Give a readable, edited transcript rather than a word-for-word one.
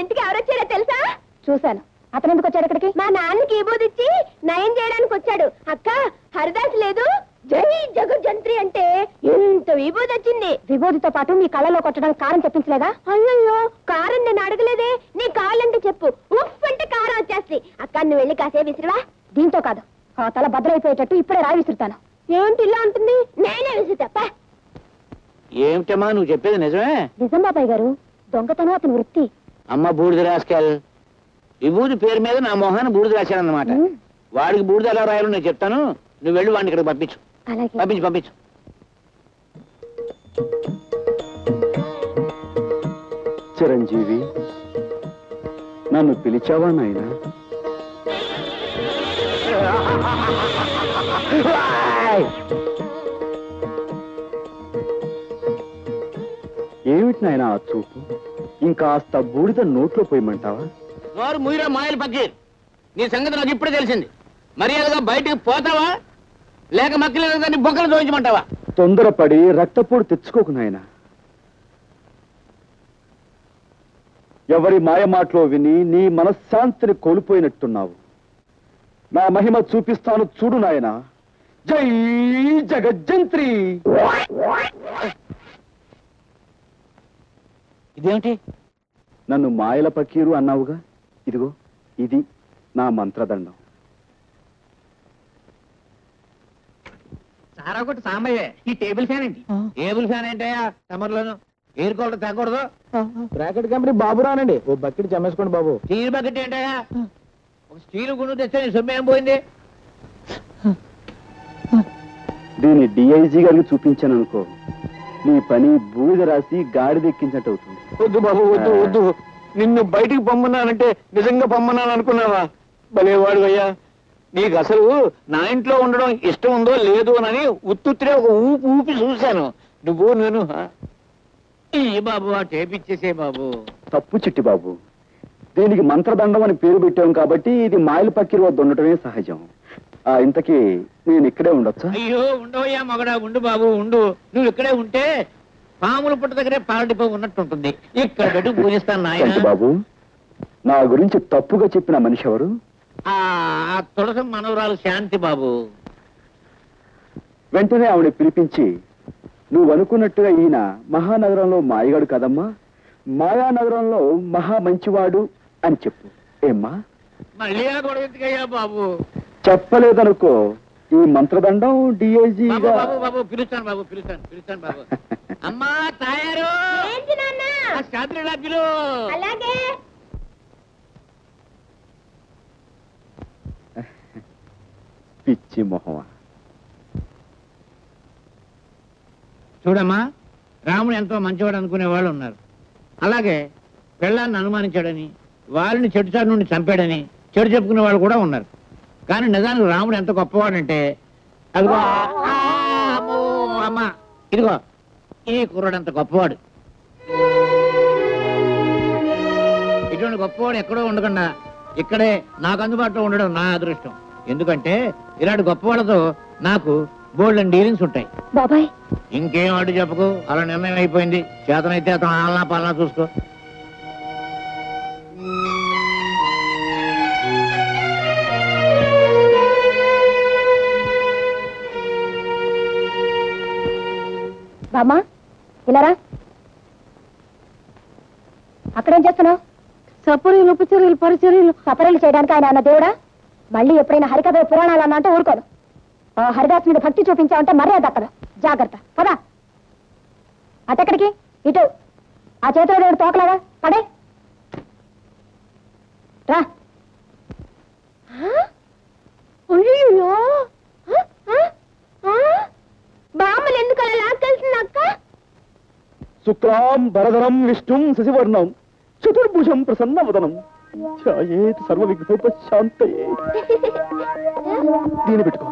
ఇంటికి ఎవరొచ్చారో తెలుసా? చూశాను. అతను ఎందుకు వచ్చాడు ఇక్కడికి? మా నాన్నకి విభూదిచ్చి నయం చేయడానికి వచ్చాడు. అక్క హరిదాస్ లేదు, జై జగజ్జంత్రి అంటే ఎంత విభూది వచ్చింది. విభూదితో పాటు మీ కళ్ళలో కొట్టడానికి కారం చెప్పించలేదా? అయ్యో కారం నేను అడగలేదే. నీ కావాలంటే చెప్పు, ఉఫ్ అంటే కారం వచ్చేస్తుంది. అక్క నువ్వు వెళ్ళి కాసే విసిరివా? దీంతో కాదు, ఆ తల భద్రైపోయేటట్టు ఇప్పుడే రాయి విసురుతాను. ఏంటి ఇలా ఉంటుంది? నేనే విసురుతా. ఏమిటమ్మా నువ్వు చెప్పేది నిజమే? నిజం బాబాయ్ గారు, దొంగతనం అతని వృత్తి. అమ్మ బూడిద రాసుకెళ్. విభూతి పేరు మీద నా మొహాన్ని బూడిద రాశానన్నమాట. వాడికి బూడిద ఎలా రాయాలో నేను చెప్తాను, నువ్వు వెళ్ళి వాడిని ఇక్కడికి పంపించు. పంపించు పంపించు. చిరంజీవి, నన్ను పిలిచావా నాయనా? ఏమిటి నాయనా ఆ చూపు? ఇంకాస్త బూడిద నోట్లో పోయమంటావా? వారు ముయిరా మాయలు పక్కీర్, నీ సంగతి నాకు ఇప్పుడే తెలిసింది. మర్యాదగా బయటికి పోతావా లేక మక్కలేదని బొక్కలు దోయించమంటావా? తొందరపడి రక్తపోటు తెచ్చుకోకు నాయనా. ఎవరి మాయ మాటలో విని నీ మనశ్శాంతిని కోల్పోయినట్టున్నావు. నా మహిమ చూపిస్తాను చూడు నాయనా. జై జగజ్జంత్రి. ఇదేమిటి? నన్ను మాయల పకీరు అన్నావుగా, ఇదిగో ఇది నా మంత్రదండం. సారా కొట్టి సాంబయ్యే, ఈ టేబుల్ ఫ్యాన్ ఏంటి? టేబుల్ ఫ్యాన్ ఏంటయ్యా? సమ్మర్లోను ఎయిర్ కూలర్ తగ్గకూడదు. బ్రాకెట్ కంపెనీ బాబు రానండి, ఓ బకెట్ జమేసుకోండి బాబు. స్టీల్ బకెట్ ఏంటయ్యా? ఒక స్టీల్ గుండు తెస్తే నీ సొమ్ము ఏం పోయింది? దీన్ని డిఐజీ గారికి చూపించాను అనుకో, నీ పని బూడిద రాసి గాడిదెక్కించినట్టు అవుతుంది. వద్దు బాబు, వద్దు వద్దు. నిన్ను బయటికి పొమ్మన్నానంటే నిజంగా పొమ్మన్నాను అనుకున్నావా? భలేవాడు అయ్యా. నీకు అసలు నా ఇంట్లో ఉండడం ఇష్టం ఉందో లేదు అని ఉత్తుత్తిరే ఒక ఊపి ఊపి చూశాను. నువ్వు నేను ఈ బాబు ఆ టేప్ ఇచ్చేసే బాబు. తప్పు చిట్టి బాబు, దీనికి మంత్రదండం అని పేరు పెట్టాం కాబట్టి ఇది మాయల పక్కిరి వద్ద ఉండటమే సహజం. ఇంతకీ నేను ఇక్కడే ఉండొచ్చా? అయ్యో ఉండవయ్యా మగడా, ఉండు బాబు ఉండు. నువ్వు ఇక్కడే ఉంటే పాముల పుట్ట దగ్గరే పాలడిపో ఉన్నట్టు ఉంటుంది. ఇక్కడ పెట్టి పూజిస్తాను నాయన. బాబు, నా గురించి తప్పుగా చెప్పిన మనిషి ఎవరు? ఆ తులసి మనవరాలు శాంతి బాబు. వెంటనే ఆవిడ పిలిపించి, నువ్వు అనుకున్నట్టుగా ఈయన మహానగరంలో మాయగాడు కదమ్మా, మాయానగరంలో మహా మంచివాడు అని చెప్పు. ఏమ్మా? మళ్ళీ ఆ గొడవ ఎందుకయ్యా బాబు? చెప్పలేదనుకో, ఈ మంత్రదండం డిఐజీ బాబు పిలుస్తాను బాబు, పిలుస్తాను బాబు. అమ్మా తయారు శాస్త్రి. అలాగే. పిచ్చి మొహమా. చూడమ్మా, రాముడు ఎంతో మంచివాడు అనుకునే వాళ్ళు ఉన్నారు. అలాగే పెళ్ళాన్ని అనుమానించాడని, వాళ్ళని చెడుచాడు నుండి చంపాడని చెడు చెప్పుకునే వాళ్ళు కూడా ఉన్నారు. కానీ నిజానికి రాముడు ఎంత గొప్పవాడంటే, అదిగో అమ్మా ఇదిగో ఈ కుర్రాడు అంత గొప్పవాడు. ఇటువంటి గొప్పవాడు ఎక్కడో ఉండకుండా ఇక్కడే నాకు అందుబాటులో ఉండడం నా అదృష్టం. ఎందుకంటే ఇలాంటి గొప్పవాళ్ళతో నాకు బోల్డ్ డీలింగ్స్ ఉంటాయి. బాబాయ్ ఇంకేం అడ్డు చెప్పకు, అలా నిర్ణయం అయిపోయింది. చేతనైతే అతను ఆలనా పాలనా చూసుకో. బామ్మా ఇలారా. అక్కడేం చేస్తున్నావు? సపరీలు ఉపచర్యలు పరిచర్యలు. సపరీలు చేయడానికి ఆయన అన్న దేవుడా? మళ్ళీ ఎప్పుడైనా హరికథ పురాణాలు అన్నా అంటే ఊరుకోను. హరిదాస్ మీద భక్తి చూపించావంటే మర్యాద అక్కడ. జాగ్రత్త పదా. అటెక్కడికి? ఇటు. ఆ చేతిలో దేవుడు తోకలాగా పడే రా. బామ్మలు ఎందుకు అలా లాక్కెళ్తుంది అక్క? శుక్లాం వరదనం విష్ణుం శశివర్ణం చతుర్భుజం ప్రసన్నవదనం ఛాయేత్ సర్వ విఘ్నోపశాంతయే. దీని పెట్టుకో.